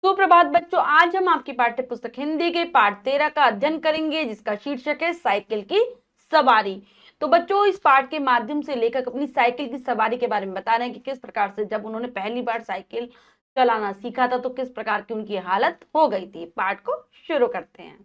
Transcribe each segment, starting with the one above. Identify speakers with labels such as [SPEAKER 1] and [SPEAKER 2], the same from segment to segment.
[SPEAKER 1] सुप्रभात बच्चों, आज हम आपकी पाठ्य पुस्तक हिंदी के पाठ 13 का अध्ययन करेंगे, जिसका शीर्षक है साइकिल की सवारी। तो बच्चों, इस पाठ के माध्यम से लेखक अपनी साइकिल की सवारी के बारे में बता रहे हैं कि किस प्रकार से जब उन्होंने पहली बार साइकिल चलाना सीखा था तो किस प्रकार की उनकी हालत हो गई थी। पाठ को शुरू करते हैं।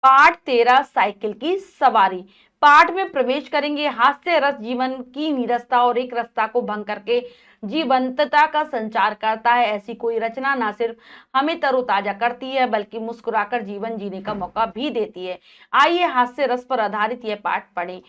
[SPEAKER 1] पाठ 13 साइकिल की सवारी। पाठ में प्रवेश करेंगे हास्य रस जीवन की नीरसता और एक रसता को भंग करके जीवंतता का संचार करता है। ऐसी कोई रचना ना सिर्फ हमें तरोताजा करती है बल्कि मुस्कुराकर जीवन जीने का मौका भी देती है। आइए हास्य रस पर आधारित यह पाठ पढ़ें।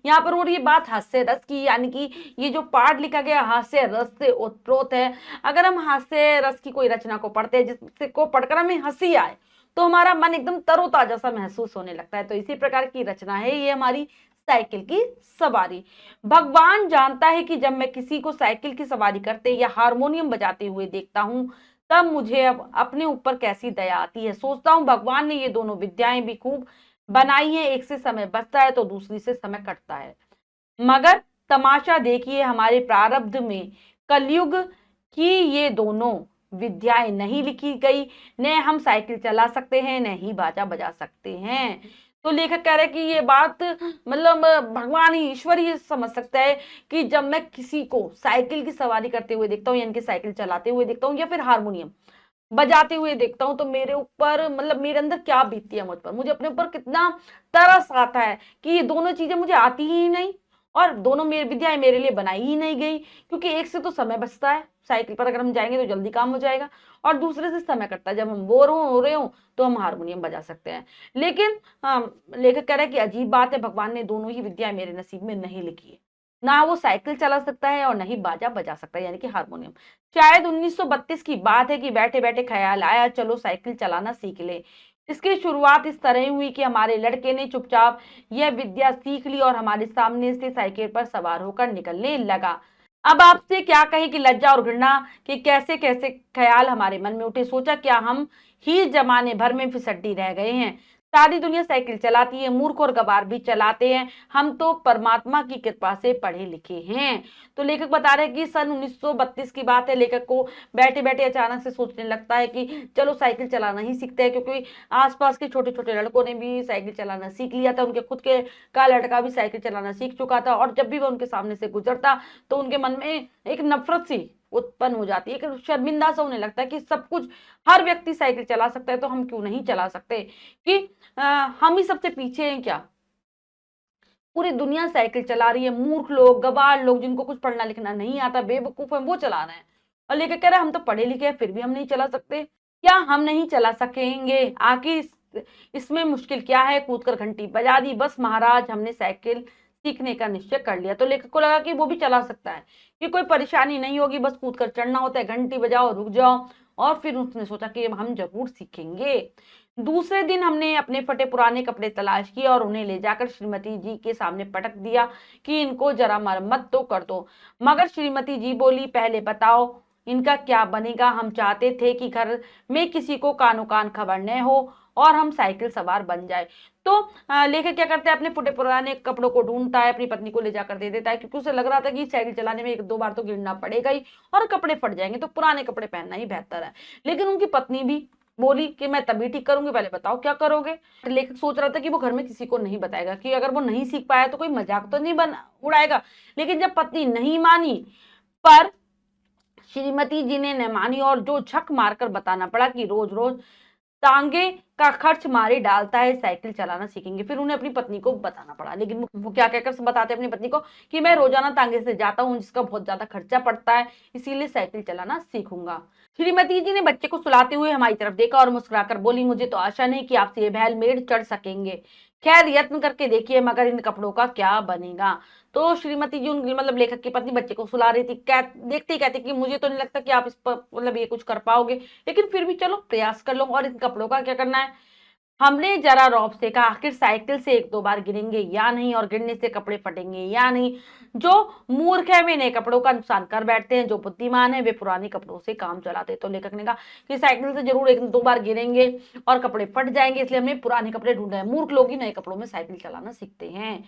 [SPEAKER 1] यहाँ पर और ये बात हास्य रस की, यानी कि ये जो पाठ लिखा गया हास्य रस से ओतप्रोत है। अगर हम हास्य रस की कोई रचना को पढ़ते हैं जिससे को पढ़कर हमें हंसी आए तो हमारा मन एकदम तरोताजा सा महसूस होने लगता है। तो इसी प्रकार की रचना है ये हमारी साइकिल की सवारी। भगवान जानता है कि जब मैं किसी को साइकिल की सवारी करते या हारमोनियम बजाते हुए देखता हूँ तब मुझे अब अपने ऊपर कैसी दया आती है। सोचता हूँ भगवान ने ये दोनों विद्याएं भी खूब बनाई है, एक से समय बचता है तो दूसरी से समय कटता है। मगर तमाशा देखिए, हमारे प्रारब्ध में कलयुग की ये दोनों विद्याएं नहीं लिखी गई। न हम साइकिल चला सकते हैं न ही बाजा बजा सकते हैं। तो लेखक कह रहे हैं कि ये बात मतलब भगवान ही, ईश्वर ही समझ सकता है कि जब मैं किसी को साइकिल की सवारी करते हुए देखता हूँ यानी कि साइकिल चलाते हुए देखता हूँ या फिर हारमोनियम बजाते हुए देखता हूँ तो मेरे ऊपर मतलब मेरे अंदर क्या बीतती है, मुझ पर, मुझे अपने ऊपर कितना तरस आता है कि ये दोनों चीजें मुझे आती ही नहीं और दोनों मेरी विद्याएं मेरे लिए बनाई ही नहीं गई। क्योंकि एक से तो समय बचता है, साइकिल पर अगर हम जाएंगे तो जल्दी काम हो जाएगा, और दूसरे से समय कटता है, जब हम बोर हो रहे हो तो हम हारमोनियम बजा सकते हैं। लेकिन लेखक कह रहा है कि अजीब बात है, भगवान ने दोनों ही विद्याएं मेरे नसीब में नहीं लिखी है। ना वो साइकिल चला सकता है और ना ही बाजा बजा सकता है यानी कि हारमोनियम। शायद 1932 की बात है कि बैठे बैठे ख्याल आया चलो साइकिल चलाना सीख ले। इसकी शुरुआत इस तरह हुई कि हमारे लड़के ने चुपचाप यह विद्या सीख ली और हमारे सामने से साइकिल पर सवार होकर निकलने लगा। अब आपसे क्या कहे कि लज्जा और घृणा के कैसे कैसे ख्याल हमारे मन में उठे। सोचा क्या हम ही जमाने भर में फिसड्डी रह गए हैं। सारी दुनिया साइकिल चलाती है, मूर्ख और गवार भी चलाते हैं, हम तो परमात्मा की कृपा से पढ़े लिखे हैं। तो लेखक बता रहे हैं कि सन 1932 की बात है। लेखक को बैठे बैठे अचानक से सोचने लगता है कि चलो साइकिल चलाना ही सीखते हैं, क्योंकि आसपास के छोटे छोटे लड़कों ने भी साइकिल चलाना सीख लिया था। उनके खुद के का लड़का भी साइकिल चलाना सीख चुका था और जब भी वह उनके सामने से गुजरता तो उनके मन में एक नफरत सी उत्पन्न हो जाती है, एक शर्मिंदा सा होने लगता है कि सब कुछ हर व्यक्ति साइकिल चला सकता है तो हम क्यों नहीं चला सकते, कि हम ही सबसे पीछे हैं क्या। पूरी दुनिया साइकिल चला रही है, मूर्ख लोग, गवार लोग जिनको कुछ पढ़ना लिखना नहीं आता, बेवकूफ है, वो चला रहे हैं। और लेकर कह रहे हैं हम तो पढ़े लिखे हैं फिर भी हम नहीं चला सकते। क्या हम नहीं चला सकेंगे? आखिर इसमें मुश्किल क्या है? कूदकर घंटी बजा दी, बस महाराज हमने साइकिल सीखने का निश्चय कर लिया। तो लेखक को लगा कि वो भी चला सकता है, कि कोई परेशानी नहीं होगी, बस कूदकर चढ़ना होता है, घंटी बजाओ रुक जाओ। और फिर उसने सोचा कि हम जरूर सीखेंगे। दूसरे दिन हमने अपने फटे पुराने कपड़े तलाश किए और उन्हें ले जाकर श्रीमती जी के सामने पटक दिया कि इनको जरा मरम्मत तो कर दो। मगर श्रीमती जी बोली पहले बताओ इनका क्या बनेगा। हम चाहते थे कि घर में किसी को कानो कान खबर न हो और हम साइकिल सवार बन जाए। तो लेखक क्या करते हैं, अपने फटे पुराने कपड़ों को ढूंढता है, अपनी पत्नी को ले जाकर दे देता है, क्योंकि उसे लग रहा था कि साइकिल चलाने में एक दो बार तो गिरना पड़ेगा ही और कपड़े फट जाएंगे, तो पुराने कपड़े पहनना ही बेहतर है। लेकिन उनकी पत्नी भी बोली कि मैं तभी ठीक करूंगी, पहले बताओ क्या करोगे। लेखक सोच रहा था कि वो घर में किसी को नहीं बताएगा, कि अगर वो नहीं सीख पाया तो कोई मजाक तो नहीं बन उड़ाएगा। लेकिन जब पत्नी नहीं मानी, पर श्रीमती जी ने न मानी और जो झक मारकर बताना पड़ा कि रोज रोज तांगे का खर्च मारे डालता है, साइकिल चलाना सीखेंगे। फिर उन्हें अपनी पत्नी को बताना पड़ा, लेकिन वो क्या कहकर बताते अपनी पत्नी को कि मैं रोजाना तांगे से जाता हूँ जिसका बहुत ज्यादा खर्चा पड़ता है, इसीलिए साइकिल चलाना सीखूंगा। श्रीमती जी ने बच्चे को सुलाते हुए हमारी तरफ देखा और मुस्कुराकर बोली मुझे तो आशा नहीं कि आपसे ये बैल मेड़ चढ़ सकेंगे। खैर यत्न करके देखिए, मगर इन कपड़ों का क्या बनेगा। तो श्रीमती जी उनकी मतलब लेखक की पत्नी बच्चे को सुला रही थी, देखते ही कहती कि मुझे तो नहीं लगता कि आप इस पर मतलब ये कुछ कर पाओगे, लेकिन फिर भी चलो प्रयास कर लो। और इन कपड़ों का क्या करना है। हमने जरा रौब से कहा आखिर साइकिल से एक दो बार गिरेंगे या नहीं, और गिरने से कपड़े फटेंगे या नहीं। जो मूर्ख है वे नए कपड़ों का नुकसान कर बैठते हैं, जो बुद्धिमान है वे पुराने कपड़ों से काम चलाते हैं। तो लेखक ने कहा कि साइकिल से जरूर एक दो बार गिरेंगे और कपड़े फट जाएंगे, इसलिए हमने पुराने कपड़े ढूंढे हैं। मूर्ख लोग ही नए कपड़ों में साइकिल चलाना सीखते हैं।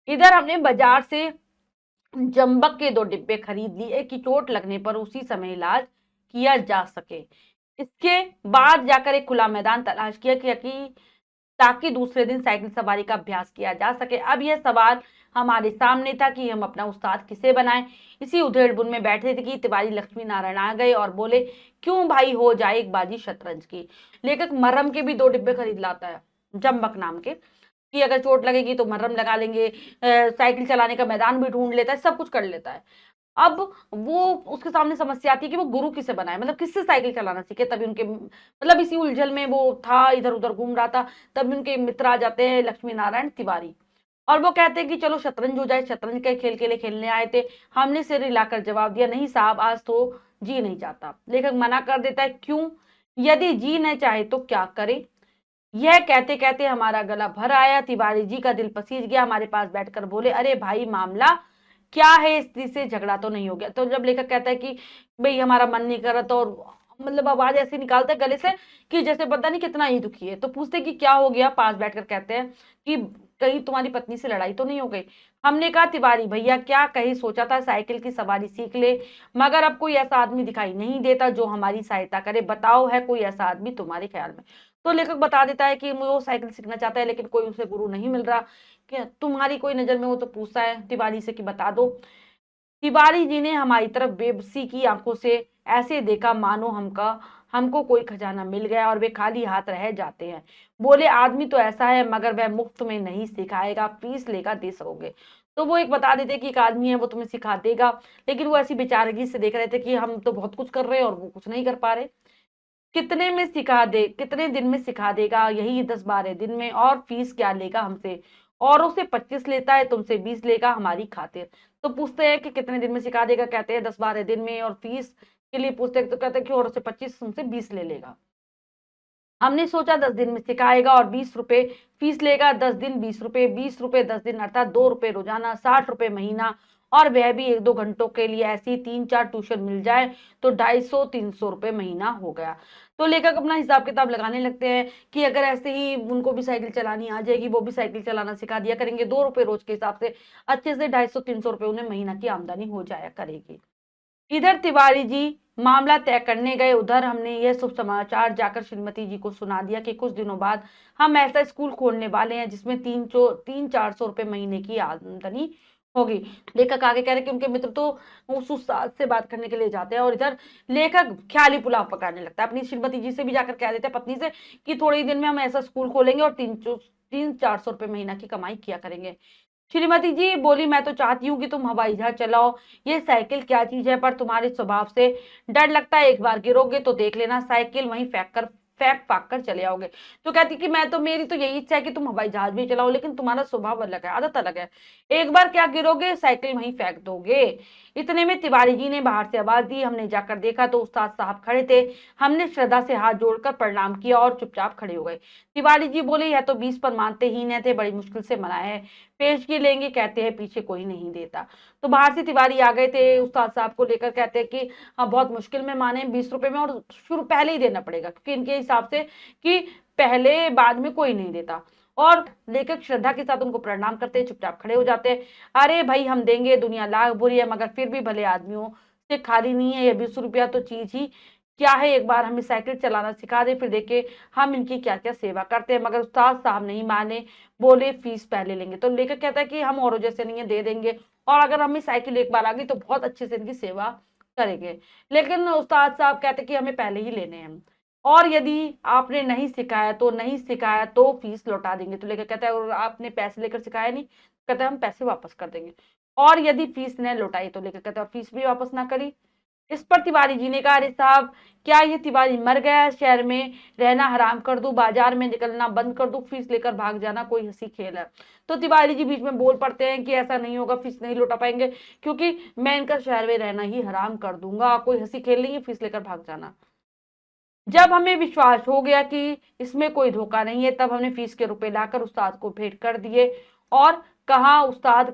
[SPEAKER 1] इधर हमने बाजार से जंबक के 2 डिब्बे खरीद लिए कि चोट लगने पर उसी समय इलाज किया जा सके। इसके बाद जाकर एक खुला मैदान तलाश किया कि ताकि दूसरे दिन साइकिल सवारी का अभ्यास किया जा सके। अब यह सवाल हमारे सामने था कि हम अपना उस्ताद किसे बनाएं। इसी उधेड़-बुन में बैठे थे कि तिवारी लक्ष्मी नारायण आ गए और बोले, क्यों भाई, हो जाए एक बाजी शतरंज की। लेखक मरहम के भी 2 डिब्बे खरीद लाता है, जंबक नाम के, कि अगर चोट लगेगी तो मरहम लगा लेंगे। साइकिल चलाने का मैदान भी ढूंढ लेता है, सब कुछ कर लेता है। अब वो उसके सामने समस्या आती है कि वो गुरु किसे बनाए, मतलब किससे साइकिल चलाना सीखे। तभी उनके मतलब इसी उलझन में वो था, इधर उधर घूम रहा था। तभी उनके मित्र आ जाते हैं, लक्ष्मी नारायण तिवारी, और वो कहते हैं कि चलो शतरंज हो जाए। शतरंज के खेल के लिए खेलने आए थे। हमने सिर हिलाकर जवाब दिया, नहीं साहब, आज तो जी नहीं चाहता। लेखक मना कर देता है, क्यों? यदि जी न चाहे तो क्या करे। यह कहते कहते हमारा गला भर आया। तिवारी जी का दिल पसीज गया। हमारे पास बैठकर बोले, अरे भाई, मामला क्या है? स्त्री से झगड़ा तो नहीं हो गया? तो जब लेखक कहता है कि भाई हमारा मन नहीं कर रहा, तो मतलब आवाज ऐसी निकालता है गले से कि जैसे पता नहीं कितना ही दुखी है। तो पूछते कि क्या हो गया? पास बैठकर कहते हैं कि कहीं तुम्हारी पत्नी से लड़ाई तो नहीं हो गई? हमने कहा, तिवारी भैया, क्या कहीं सोचा था साइकिल की सवारी सीख ले, मगर अब कोई ऐसा आदमी दिखाई नहीं देता जो हमारी सहायता करे। बताओ, है कोई ऐसा आदमी तुम्हारे ख्याल में? तो लेखक बता देता है कि वो साइकिल सीखना चाहता है, लेकिन कोई उसे गुरु नहीं मिल रहा। क्या तुम्हारी कोई नजर में हो? तो पूछता है तिवारी से कि बता दो। तिवारी जी ने हमारी तरफ बेबसी की आंखों से ऐसे देखा मानो हमको कोई खजाना मिल गया और वे खाली हाथ रह जाते हैं। बोले, आदमी तो ऐसा है, मगर वह मुफ्त में नहीं सिखाएगा, फीस लेगा, दे सकोगे। तो वो एक बता देते कि एक आदमी है, वो तुम्हें सिखा देगा। लेकिन वो ऐसी बेचारगी से देख रहे थे कि हम तो बहुत कुछ कर रहे हैं और वो कुछ नहीं कर पा रहे। कितने में सिखा दे, कितने दिन में सिखा देगा? यही 10-12 दिन में। और फीस क्या लेगा हमसे? औरों से 25 लेता है, तुमसे 20 लेगा हमारी खातिर। तो पूछते हैं कि कितने दिन में सिखा देगा? कहते हैं 10-12 दिन में। और फीस के लिए पूछते हैं तो कहते हैं कि औरों से 25, तुमसे 20 ले लेगा। हमने सोचा 10 दिन में सिखाएगा और 20 रुपए फीस लेगा। 10 दिन 20 रुपए, 20 रुपए 10 दिन, अर्थात 2 रुपए रोजाना, 60 रुपए महीना। और वह भी 1-2 घंटों के लिए। ऐसी 3-4 ट्यूशन मिल जाए तो 250-300 रुपए महीना हो गया। तो लेखक अपना हिसाब किताब लगाने लगते हैं कि अगर ऐसे ही उनको भी साइकिल चलानी आ जाएगी, वो भी साइकिल चलाना सिखा दिया करेंगे, 2 रुपए रोज के हिसाब से अच्छे से 250-300 रुपए उन्हें महीना की आमदनी हो जाया करेगी। इधर तिवारी जी मामला तय करने गए, उधर हमने यह शुभ समाचार जाकर श्रीमती जी को सुना दिया कि कुछ दिनों बाद हम ऐसा स्कूल खोलने वाले हैं जिसमें 300-400 रुपए महीने की आमदनी होगी। लेखक आगे कह रहे कि उनके मित्र तो उस उस्ताद से बात करने के लिए जाते हैं, और इधर लेखक ख्याली पुलाव पकाने लगता है। अपनी श्रीमती जी से भी जाकर कह देते हैं, पत्नी से, कि थोड़े ही दिन में हम ऐसा स्कूल खोलेंगे और 300-400 रुपए महीना की कमाई किया करेंगे। श्रीमती जी बोली, मैं तो चाहती हूँ कि तुम हवाई जहाज चलाओ। ये साइकिल क्या चीज है, पर तुम्हारे स्वभाव से डर लगता है, एक बार गिरोगे तो देख लेना, साइकिल वहीं फेंक फाक कर चले आओगे। तो कहती कि मैं तो, मेरी तो यही इच्छा है कि तुम हवाई जहाज भी चलाओ, लेकिन तुम्हारा स्वभाव अलग है, आदत अलग है। एक बार क्या गिरोगे, साइकिल वहीं फेंक दोगे। इतने में तिवारी जी ने बाहर से आवाज दी। हमने जाकर देखा तो उस्ताद साहब खड़े थे। हमने श्रद्धा से हाथ जोड़कर प्रणाम किया और चुपचाप खड़े हो गए। तिवारी जी बोले, यह तो 20 पर मानते ही न थे, बड़ी मुश्किल से मना है, पेशगी लेंगे, कहते हैं पीछे कोई नहीं देता। तो बाहर से तिवारी आ गए थे उस्ताद साहब को लेकर, कहते हैं कि हाँ, बहुत मुश्किल में माने 20 रुपए में, और शुरू पहले ही देना पड़ेगा, क्योंकि इनके हिसाब से कि पहले बाद में कोई नहीं देता। और लेखक श्रद्धा के साथ उनको प्रणाम करते हैं, चुपचाप खड़े हो जाते हैं। अरे भाई, हम देंगे, दुनिया लाख बुरी है, मगर फिर भी भले आदमियों से खाली नहीं है। ये 20 रुपया तो चीज ही क्या है, एक बार हमें साइकिल चलाना सिखा दे, फिर देखे हम इनकी क्या क्या सेवा करते हैं। मगर उस्ताद साहब नहीं माने, बोले फीस पहले लेंगे। तो लेखक कहता है कि हम औरों जैसे नहीं है, दे देंगे, और अगर हमें साइकिल एक बार आ गई तो बहुत अच्छे से इनकी सेवा करेंगे। लेकिन उस्ताद साहब कहते कि हमें पहले ही लेने हैं, और यदि आपने नहीं सिखाया तो फीस लौटा देंगे। तो लेखक कहता है, और आपने पैसे लेकर सिखाया नहीं? कहता है, हम पैसे वापस कर देंगे। और यदि फीस न लौटाई? तो लेखक कहता है, और फीस भी वापस ना करी? इस पर तिवारी जी ने कहा, अरे साहब, क्या ये तिवारी मर गया है? शहर में रहना हराम कर दूं, बाजार में निकलना बंद कर दूं, फीस लेकर भाग जाना कोई हंसी खेल है? तो तिवारी जी बीच में बोल पड़ते हैं कि ऐसा नहीं होगा, फीस नहीं लौटा पाएंगे, क्योंकि मैं इनका शहर में रहना ही हराम कर दूंगा, कोई हंसी खेल नहीं है, फीस लेकर भाग जाना। जब हमें विश्वास हो गया कि इसमें कोई धोखा नहीं है, तब हमने फीस के रुपए लाकर उस्ताद को भेंट कर दिए और कहा, उस्ताद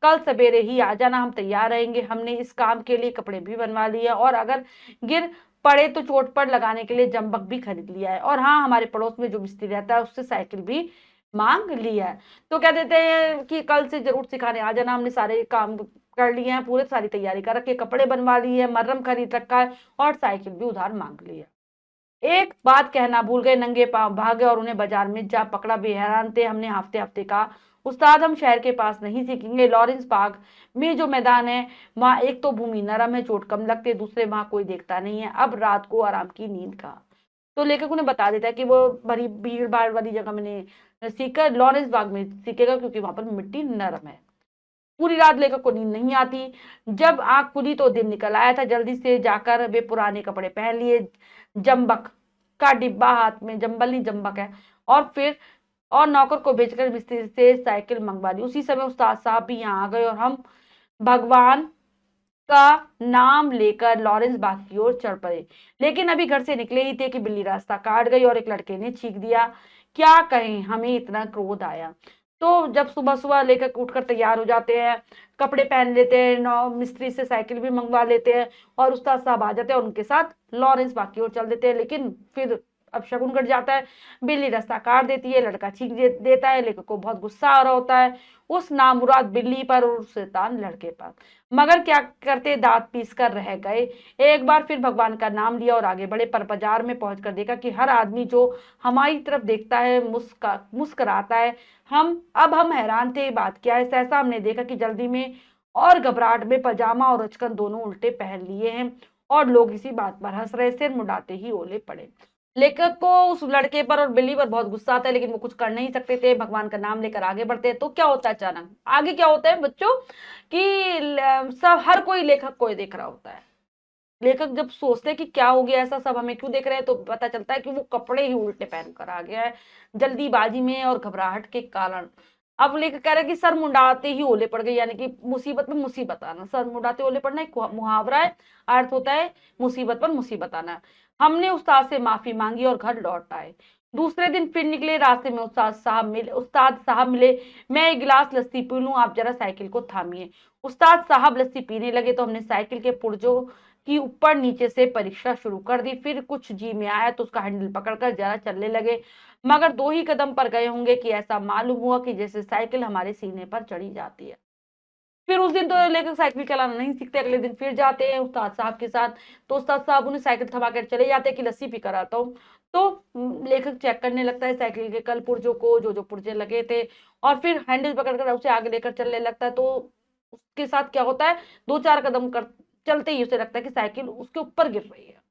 [SPEAKER 1] कल सवेरे ही आ जाना, हम तैयार रहेंगे। हमने इस काम के लिए कपड़े भी बनवा लिए, और अगर गिर पड़े तो चोट पर लगाने के लिए जंबक भी खरीद लिया है। और हाँ, हमारे पड़ोस में जो मिस्त्री रहता है उससे साइकिल भी मांग लिया है। तो कह देते हैं कि कल से जरूर सिखाने आ जाना। हमने सारे काम कर लिए हैं, पूरे सारी तैयारी कर रखी है, कपड़े बनवा लिए है, मर्रम खरीद रखा है और साइकिल भी उधार मांग ली है। एक बात कहना भूल गए, नंगे पांव भागे और उन्हें बाजार में जा पकड़ा। बेहरान थे हमने हफ्ते हफ्ते का, उस्ताद हम शहर के पास नहीं सीखेंगे, लॉरेंस बाग में जो मैदान है वहां एक तो भूमि नरम है, चोट कम लगती है, दूसरे वहां कोई देखता नहीं है, अब रात को आराम की नींद का। तो लेखक उन्हें बता देता है कि वो बड़ी भीड़ भाड़ वाली जगह मैंने सीखकर लॉरेंस बाग में सीखेगा, क्योंकि वहां पर मिट्टी नरम है। पूरी रात लेखक को नींद नहीं आती। जब आंख खुली तो दिन निकल आया था। जल्दी से जाकर वे पुराने कपड़े पहन लिए, जम्बक का डिब्बा हाथ में, जम्बल नहीं जम्बक है, और फिर और नौकर को भेजकर मिस्त्री से साइकिल मंगवा ली। उसी समय उस्ताद साहब भी यहाँ आ गए और हम भगवान का नाम लेकर लॉरेंस बाग की ओर चढ़ पड़े। लेकिन अभी घर से निकले ही थे कि बिल्ली रास्ता काट गई और एक लड़के ने चीख दिया। क्या कहें, हमें इतना क्रोध आया। तो जब सुबह सुबह लेकर उठकर तैयार हो जाते हैं, कपड़े पहन लेते हैं, नौ मिस्त्री से साइकिल भी मंगवा लेते हैं और उस्ताद साहब आ जाते हैं और उनके साथ लॉरेंस बाग की ओर चल देते हैं। लेकिन फिर अब शगुन कट जाता है, बिल्ली रास्ता काट देती है, लड़का चीख देता है, लेखक को बहुत गुस्सा आ रहा होता है उस नामुराद बिल्ली पर और उस शैतान लड़के पर। मगर क्या करते, दांत पीस कर रह गए। एक बार फिर भगवान का नाम लिया और आगे बढ़े, पर बाजार में पहुंचकर देखा कि हर आदमी जो हमारी तरफ देखता है मुस्कुराता है। हम हैरान थे, बात क्या है। सहसा हमने देखा कि जल्दी में और घबराहट में पजामा और अचकन दोनों उल्टे पहन लिए हैं और लोग इसी बात पर हंस रहे। सिर मुड़ाते ही ओले पड़े। लेखक को उस लड़के पर और बिल्ली पर बहुत गुस्सा आता है, लेकिन वो कुछ कर नहीं सकते थे। भगवान का नाम लेकर आगे बढ़ते हैं तो क्या होता है, अचानक आगे क्या होता है बच्चों कि सब हर कोई लेखक को देख रहा होता है। लेखक जब सोचते हैं कि क्या हो गया ऐसा, सब हमें क्यों देख रहे हैं, तो पता चलता है कि वो कपड़े ही उल्टे पहन कर आ गया है जल्दीबाजी में और घबराहट के कारण। अब लेखक कह रहा है कि सर मुंडाते ही ओले पड़ गए, यानी कि मुसीबत में मुसीबत आना। सर मुंडाते ओले पड़ना एक मुहावरा है, अर्थ होता है मुसीबत पर मुसीबत आना। हमने उस्ताद से माफी मांगी और घर लौट आए। दूसरे दिन फिर निकले, रास्ते में उस्ताद साहब मिले। मैं एक गिलास लस्सी पी लूं, आप जरा साइकिल को थामिए। उस्ताद साहब लस्सी पीने लगे तो हमने साइकिल के पुर्जों की ऊपर नीचे से परीक्षा शुरू कर दी। फिर कुछ जी में आया तो उसका हैंडल पकड़कर जरा चलने लगे, मगर 2 ही कदम पर गए होंगे कि ऐसा मालूम हुआ कि जैसे साइकिल हमारे सीने पर चढ़ी जाती है। फिर उस दिन तो लेकर साइकिल चलाना नहीं सीखते। अगले दिन फिर जाते हैं उस्ताद साहब के साथ, तो उस्ताद साहब उन्हें साइकिल थमा कर चले जाते हैं कि लस्सी पी कर आता हूँ। तो लेखक चेक करने लगता है साइकिल के कल पुर्जों को, जो जो पुर्जे लगे थे, और फिर हैंडल पकड़कर उसे आगे लेकर चलने लगता है। तो उसके साथ क्या होता है, 2-4 कदम कर चलते ही उसे लगता है कि साइकिल उसके ऊपर गिर रही है।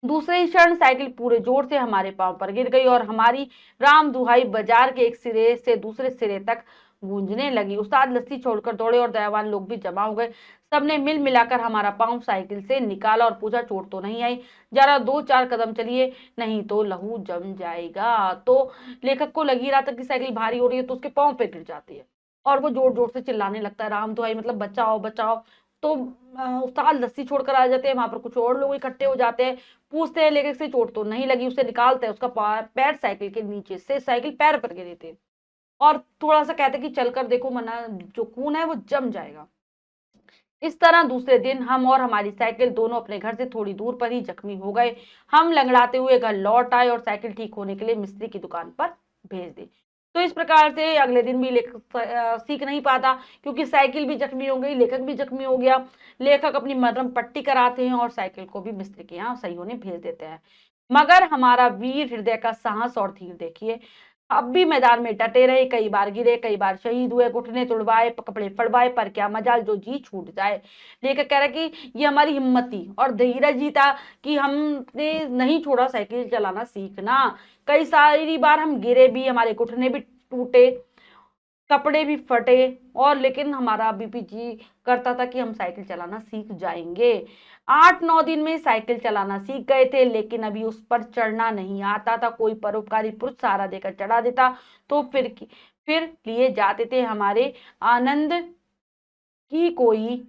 [SPEAKER 1] दूसरे ही क्षण साइकिल पूरे जोर से हमारे पांव पर गिर गई और हमारी राम दुहाई बाजार के एक सिरे से दूसरे सिरे तक गूंजने लगी। उस्ताद लस्सी छोड़कर दौड़े और दयावान लोग भी जमा हो गए। सबने मिल मिलाकर हमारा पांव साइकिल से निकाला और पूछा, चोट तो नहीं आई? जरा 2-4 कदम चलिए, नहीं तो लहू जम जाएगा। तो लेखक को लग ही रहा था कि साइकिल भारी हो रही है, तो उसके पांव पे गिर जाती है और वो जोर जोर से चिल्लाने लगता है, राम दुहाई मतलब बचाओ बचाओ। तो उस्ताद लस्सी छोड़कर आ जाते हैं, वहां पर कुछ और लोग इकट्ठे हो जाते हैं, पूछते हैं लेखक से चोट तो नहीं लगी। उसे निकालते हैं, उसका पैर साइकिल के नीचे से, साइकिल पैर पर गिरे थे, और थोड़ा सा कहते कि चलकर देखो वरना जो खून है वो जम जाएगा। इस तरह दूसरे दिन हम और हमारी साइकिल दोनों अपने घर से थोड़ी दूर पर ही जख्मी हो गए। हम लंगड़ाते हुए घर लौट आए और साइकिल ठीक होने के लिए मिस्त्री की दुकान पर भेज दी। तो इस प्रकार से अगले दिन भी लेखक सीख नहीं पाता, क्योंकि साइकिल भी जख्मी हो गई, लेखक भी जख्मी हो गया। लेखक अपनी मरहम पट्टी कराते हैं और साइकिल को भी मिस्त्री के यहाँ सही होने भेज देते हैं। मगर हमारा वीर हृदय का साहस और धीर देखिए, अब भी मैदान में डटे रहे। कई बार गिरे, कई बार शहीद हुए, घुटने तुड़वाए, कपड़े फड़वाए, पर क्या मजाल जो जी छूट जाए। लेखक कह रहा है कि ये हमारी हिम्मत थी और धीरज ही था कि हमने नहीं छोड़ा साइकिल चलाना सीखना। कई सारी बार हम गिरे भी, हमारे घुटने भी टूटे, कपड़े भी फटे, और लेकिन हमारा बीपी जी करता था कि हम साइकिल चलाना सीख जाएंगे। 8-9 दिन में साइकिल चलाना सीख गए थे, लेकिन अभी उस पर चढ़ना नहीं आता था। कोई परोपकारी पुरुष सहारा देकर चढ़ा देता तो फिर लिए जाते थे। हमारे आनंद की कोई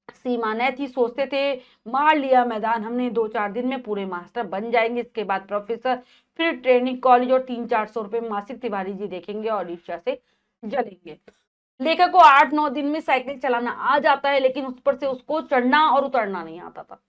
[SPEAKER 1] सीमा न थी। सोचते थे मार लिया मैदान हमने, 2-4 दिन में पूरे मास्टर बन जाएंगे, इसके बाद प्रोफेसर, फिर ट्रेनिंग कॉलेज, और 300-400 रुपए मासिक तिवारी जी देखेंगे और ईर्ष्या से जलेंगे। लेखक को 8-9 दिन में साइकिल चलाना आ जाता है, लेकिन उस पर से उसको चढ़ना और उतरना नहीं आता था।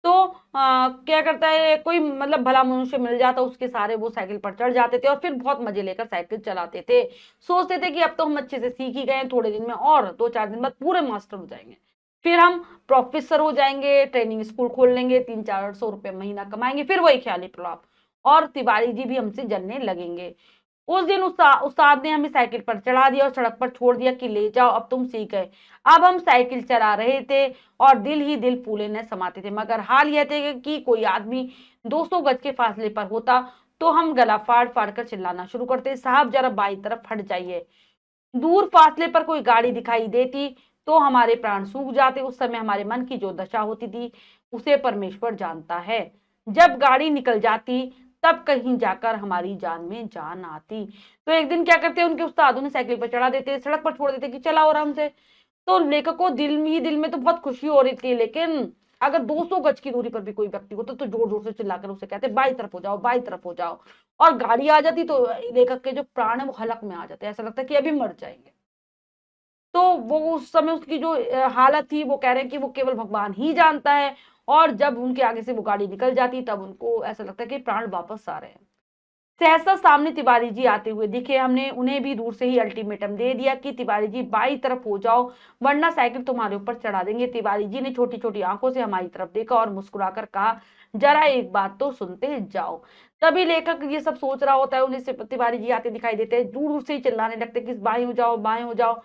[SPEAKER 1] तो क्या करता है, कोई मतलब भला मनुष्य मिल जाता उसके सहारे वो साइकिल पर चढ़ जाते थे और फिर बहुत मजे लेकर साइकिल चलाते थे। सोचते थे कि अब तो हम अच्छे से सीख ही गए हैं, थोड़े दिन में और 2-4 दिन बाद पूरे मास्टर हो जाएंगे, फिर हम प्रोफेसर हो जाएंगे, ट्रेनिंग स्कूल खोल लेंगे, 300-400 रुपए महीना कमाएंगे। फिर वही ख्याली प्रलाप, और तिवारी जी भी हमसे जलने लगेंगे। उस दिन उस्ताद ने हमें साइकिल पर चढ़ा दिया और सड़क पर छोड़ दिया कि ले जाओ अब तुम सीख गए। अब हम साइकिल चला रहे थे और दिल ही दिल फूले न समाते थे, मगर हाल यह थे कि कोई आदमी 200 गज के फासले पर होता तो हम गला फाड़ फाड़ कर चिल्लाना शुरू करते, साहब जरा बाईं तरफ हट जाइए। दूर फासले पर कोई गाड़ी दिखाई देती तो हमारे प्राण सूख जाते। उस समय हमारे मन की जो दशा होती थी उसे परमेश्वर जानता है। जब गाड़ी निकल जाती तब कहीं जाकर हमारी जान में जान आती। तो एक दिन क्या करते, उनके उस्तादों ने साइकिल पर चढ़ा देते, सड़क पर छोड़ देते कि चलाओ आराम से। तो लेखक को दिल में ही दिल में तो बहुत खुशी हो रही थी, लेकिन अगर 200 गज की दूरी पर भी कोई व्यक्ति होता तो जोर जोर से चिल्लाकर उसे कहते बाई तरफ हो जाओ, बाई तरफ हो जाओ। और गाड़ी आ जाती तो लेखक के जो प्राण है वो हलक में आ जाते, ऐसा लगता है कि अभी मर जाएंगे। तो वो उस समय उसकी जो हालत थी, वो कह रहे हैं कि वो केवल भगवान ही जानता है। और जब उनके आगे से वो गाड़ी निकल जाती तब उनको ऐसा लगता है कि प्राण वापस आ रहे हैं। सहसा सामने तिवारी जी आते हुए दिखे। हमने उन्हें भी दूर से ही अल्टीमेटम दे दिया कि तिवारी जी बाई तरफ हो जाओ वरना साइकिल तुम्हारे ऊपर चढ़ा देंगे। तिवारी जी ने छोटी छोटी आंखों से हमारी तरफ देखा और मुस्कुराकर कहा, जरा एक बात तो सुनते जाओ। तभी लेखक ये सब सोच रहा होता है, उन्हें से तिवारी जी आते दिखाई देते हैं, दूर दूर से ही चिल्लाने लगते कि बाएं हो जाओ, बाएं हो जाओ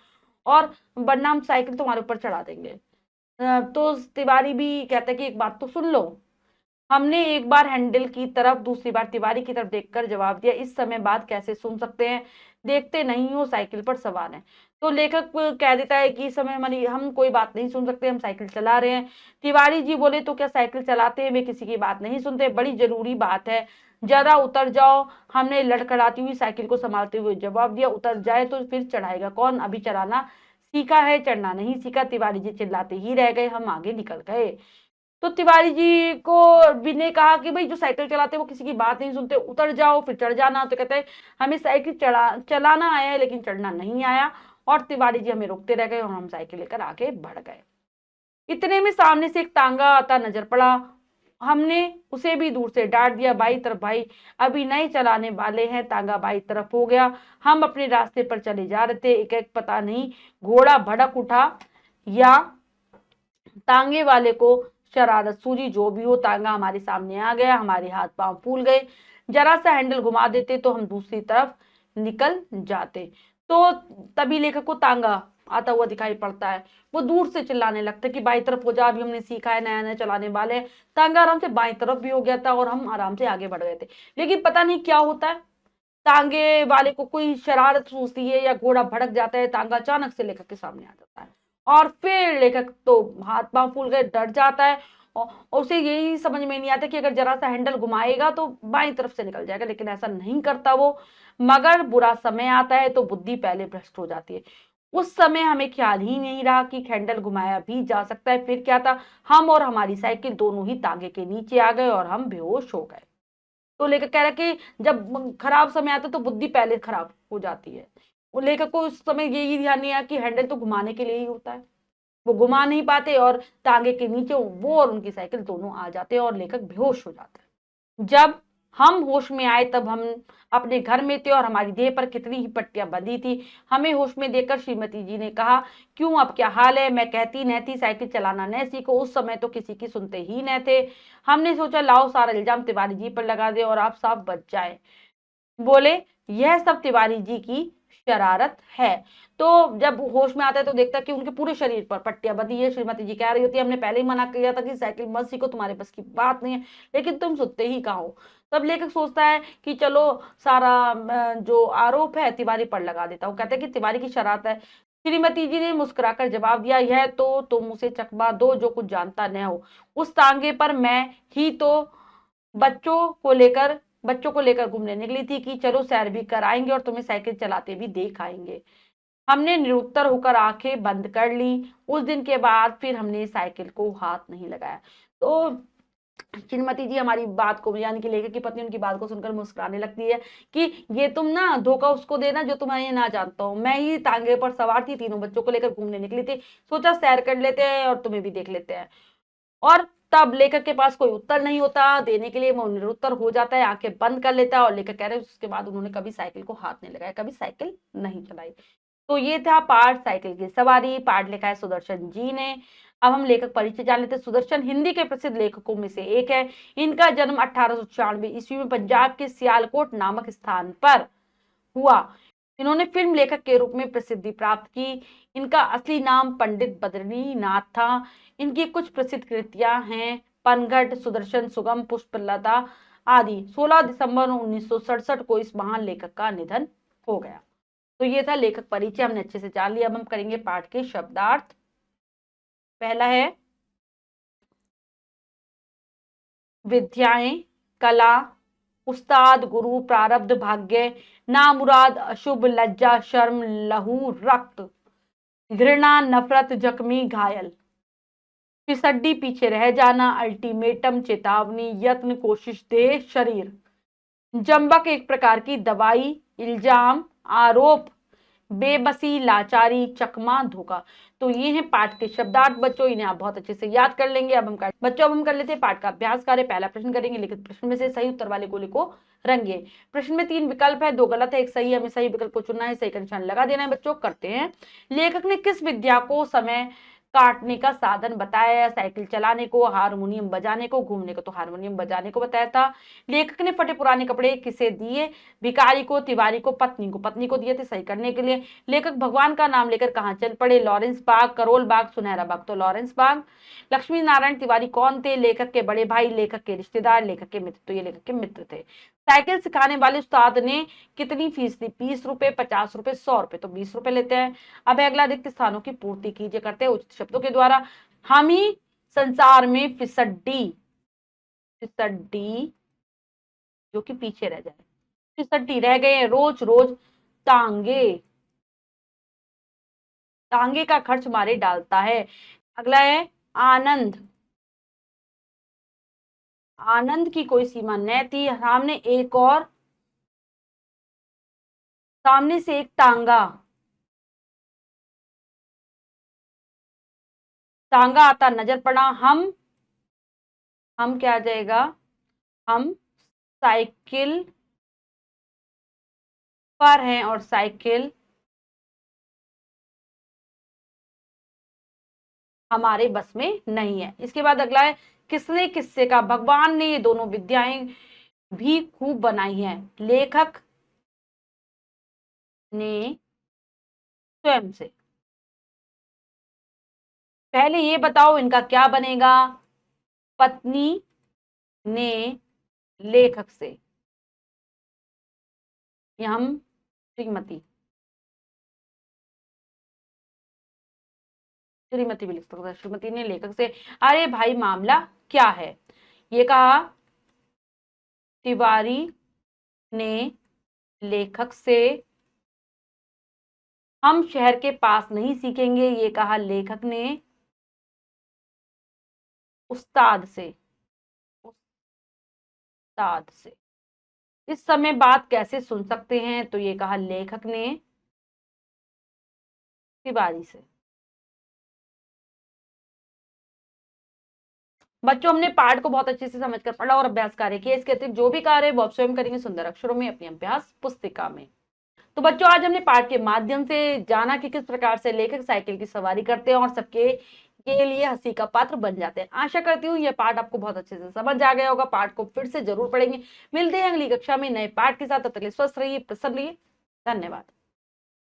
[SPEAKER 1] और वरना हम साइकिल तुम्हारे ऊपर चढ़ा देंगे। तो तिवारी भी कहता है कि एक बात तो सुन लो। हमने एक बार हैंडल की तरफ, दूसरी बार तिवारी की तरफ देखकर जवाब दिया, इस समय बात कैसे सुन सकते हैं, देखते नहीं हो साइकिल पर सवार हैं। तो लेखक कह देता है कि इस समय हमारी हम कोई बात नहीं सुन सकते, हम साइकिल चला रहे हैं। तिवारी जी बोले, तो क्या साइकिल चलाते हैं वे किसी की बात नहीं सुनते, बड़ी जरूरी बात है, जरा उतर जाओ। हमने लड़खड़ाती हुई साइकिल को संभालते हुए जवाब दिया, उतर जाए तो फिर चढ़ाएगा कौन, अभी चलाना सीखा है, चढ़ना नहीं सीखा। तिवारी जी चिल्लाते ही रह गए, हम आगे निकल गए। तो तिवारी जी को भी ने कहा कि भाई जो साइकिल चलाते हैं वो किसी की बात नहीं सुनते, उतर जाओ फिर चढ़ जाना। तो कहते हैं हमें साइकिल चलाना आया है लेकिन चढ़ना नहीं आया। और तिवारी जी हमें रोकते रह गए और हम साइकिल लेकर आगे बढ़ गए। इतने में सामने से एक तांगा आता नजर पड़ा। हमने उसे भी दूर से डांट दिया, बाई तरफ भाई, अभी नए चलाने वाले हैं। तांगा बाई तरफ हो गया। हम अपने रास्ते पर चले जा रहे थे, एक एक पता नहीं घोड़ा भड़क उठा या तांगे वाले को शरारत सूझी, जो भी हो तांगा हमारे सामने आ गया। हमारे हाथ पांव फूल गए, जरा सा हैंडल घुमा देते तो हम दूसरी तरफ निकल जाते। तो तभी लेखक को तांगा आता हुआ दिखाई पड़ता है। वो दूर से चिल्लाने लगता है कि बाई तरफ हो जा, अभी हमने सीखा है, नया नया चलाने वाले हैं। तांगा आराम से बाई तरफ भी हो गया था और हम आराम से आगे बढ़ गए थे। लेकिन पता नहीं क्या होता है, तांगे वाले को कोई शरारत सूझती है या घोड़ा भड़क जाता है, तांगा अचानक से लेखक के सामने आ जाता है। और फिर लेखक तो हाथ पांव फूल गए, डर जाता है और उसे यही समझ में नहीं आता कि अगर जरा सा हैंडल घुमाएगा तो बाईं तरफ से निकल जाएगा, लेकिन ऐसा नहीं करता वो। मगर बुरा समय आता है तो बुद्धि पहले भ्रष्ट हो जाती है। उस समय हमें ख्याल ही नहीं रहा कि हैंडल घुमाया भी जा सकता है। फिर क्या था, हम और हमारी साइकिल दोनों ही तांगे के नीचे आ गए और हम बेहोश हो गए। तो लेखक कह रहा है कि जब खराब समय आता है तो बुद्धि पहले खराब हो जाती है। वो लेखक को उस समय यही ध्यान नहीं आया कि हैंडल तो घुमाने के लिए ही होता है, वो घुमा नहीं पाते और टांगे के नीचे वो और उनकी साइकिल दोनों आ जाते हैं और लेखक बेहोश हो जाता है। जब हम होश में आए तब हम अपने घर में थे और हमारी देह पर कितनी ही पट्टियां बंधी थी। हमें होश में देखकर श्रीमती जी ने कहा, क्यों अब क्या हाल है, मैं कहती न थी साइकिल चलाना न सीखो, उस समय तो किसी की सुनते ही न थे। हमने सोचा लाओ सारा इल्जाम तिवारी जी पर लगा दे और आप साफ बच जाए। बोले यह सब तिवारी जी की शरारत है। तो जब होश में आता है तो देखता है कि उनके पूरे शरीर पर पट्टियां बंधी है। श्रीमती जी कह रही होती है, हमने पहले ही मना किया था कि साइकिल मत सीखो, तुम्हारे बस की बात नहीं है, लेकिन तुम सुनते ही कहाँ हो। तब लेखक सोचता है कि चलो सारा जो आरोप है तिवारी पर लगा देता हूँ। कहते हैं कि तिवारी की शरारत है। श्रीमती जी ने मुस्कुराकर जवाब दिया, यह तो तुम उसे चकमा दो जो कुछ जानता न हो। उस तांगे पर मैं ही तो बच्चों को लेकर बच्चों को लेकर घूमने निकली थी कि चलो सैर भी कराएंगे और तुम्हें साइकिल चलाते भी दिखाएंगे। हमने निरुत्तर होकर आंखें बंद कर ली। उस दिन के बाद फिर हमने साइकिल को हाथ नहीं लगाया। तो श्रीमती जी हमारी बात को, यानी कि लेखक की पत्नी, उनकी बात को सुनकर मुस्कुराने लगती है कि ये तुम ना धोखा उसको देना जो तुम्हें ना जानता हूँ। मैं ही तांगे पर सवार थी, तीनों बच्चों को लेकर घूमने निकली थी, सोचा सैर कर लेते हैं और तुम्हें भी देख लेते हैं। और तब लेखक के पास कोई उत्तर नहीं होता देने के लिए, वो निरुत्तर हो जाता है, आंखें बंद कर लेता है और लेखक कह रहे हैं उसके बाद उन्होंने कभी साइकिल को हाथ नहीं लगाया, कभी साइकिल नहीं चलाई। तो ये था पाठ साइकिल की सवारी। पाठ लिखा है सुदर्शन जी ने। अब हम लेखक परिचय जान लेते हैं। सुदर्शन हिंदी के प्रसिद्ध लेखकों में से एक है। इनका जन्म 1896 ईस्वी में पंजाब के सियालकोट नामक स्थान पर हुआ। इन्होंने फिल्म लेखक के रूप में प्रसिद्धि प्राप्त की। इनका असली नाम पंडित बद्रीनाथ था। इनकी कुछ प्रसिद्ध कृतियां हैं पनघट, सुदर्शन, सुगम, पुष्पलता आदि। 16 दिसंबर 1967 को इस महान लेखक का निधन हो गया। तो ये था लेखक परिचय, हमने अच्छे से जान लिया। अब हम करेंगे पाठ के शब्दार्थ। पहला है विद्याएं, कला, उस्ताद, गुरु, प्रारब्ध, भाग्य, नामुराद, अशुभ, लज्जा, शर्म, लहू, रक्त, घृणा, नफरत, जख्मी, घायल, फिसड्डी, पीछे रह जाना, अल्टीमेटम, चेतावनी, यत्न, कोशिश, देह, शरीर, जंबक, एक प्रकार की दवाई, इल्जाम, आरोप, बेबसी, लाचारी, चकमा, धोखा। तो ये हैं पाठ के शब्दार्थ बच्चों, इन्हें आप बहुत अच्छे से याद कर लेंगे। अब हम कर लेते हैं पाठ का अभ्यास कार्य। पहला प्रश्न करेंगे, लिखित प्रश्न में से सही उत्तर वाले गोले को रंगे। प्रश्न में 3 विकल्प है, 2 गलत है, 1 सही है। हमें सही विकल्प को चुनना है, सही का निशान लगा देना है बच्चों। करते हैं। लेखक ने किस विद्या को समय काटने का साधन बताया? साइकिल चलाने को, हारमोनियम बजाने को, घूमने को। तो हारमोनियम बजाने को बताया था। लेखक ने फटे पुराने कपड़े किसे दिए? भिखारी को, तिवारी को, पत्नी को। पत्नी को दिए थे सही करने के लिए। लेखक भगवान का नाम लेकर कहाँ चल पड़े? लॉरेंस बाग, करोल बाग, सुनहरा बाग। तो लॉरेंस बाग। लक्ष्मी नारायण तिवारी कौन थे? लेखक के बड़े भाई, लेखक के रिश्तेदार, लेखक के मित्र। तो ये लेखक के मित्र थे। साइकिल सिखाने वाले उस्ताद ने कितनी फीस दी? 20 रुपए, 50 रुपए, 100 रुपए। तो 20 रुपए लेते हैं। अब अगला, रिक्त स्थानों की पूर्ति कीजिए करते हैं उचित शब्दों के द्वारा। हम ही संसार में फिसड्डी, फिसड्डी जो कि पीछे रह जाए, फिसड्डी रह गए हैं रोज रोज तांगे, तांगे का खर्च मारे डालता है। अगला है आनंद, आनंद की कोई सीमा न थी। सामने एक और, सामने से एक तांगा, तांगा आता नजर पड़ा। हम क्या आ जाएगा? हम साइकिल पर हैं और साइकिल हमारे बस में नहीं है। इसके बाद अगला है किसने किससे का? भगवान ने ये दोनों विद्याएं भी खूब बनाई हैं। लेखक ने स्वयं से। पहले ये बताओ इनका क्या बनेगा? पत्नी ने लेखक से, या हम श्रीमती, श्रीमती भी लिख सकते हैं। श्रीमती ने लेखक से। अरे भाई मामला क्या है? ये कहा तिवारी ने लेखक से। हम शहर के पास नहीं सीखेंगे, ये कहा लेखक ने उस्ताद से, उस्ताद से। इस समय बात कैसे सुन सकते हैं? तो ये कहा लेखक ने तिवारी से। बच्चों हमने पाठ को बहुत अच्छे से समझकर पढ़ा और अभ्यास कार्य किया। इसके अतिरिक्त जो भी कार्य है वो आप स्वयं करेंगे सुंदर अक्षरों में अपनी अभ्यास पुस्तिका में। तो बच्चों आज हमने पाठ के माध्यम से जाना कि किस प्रकार से लेखक साइकिल की सवारी करते हैं और सबके के लिए हंसी का पात्र बन जाते हैं। आशा करती हूँ यह पाठ आपको बहुत अच्छे से समझ आ गया होगा। पाठ को फिर से जरूर पढ़ेंगे। मिलते हैं अगली कक्षा में नए पाठ के साथ। तब तक के लिए स्वस्थ रहिए, प्रसन्न रहिए। धन्यवाद।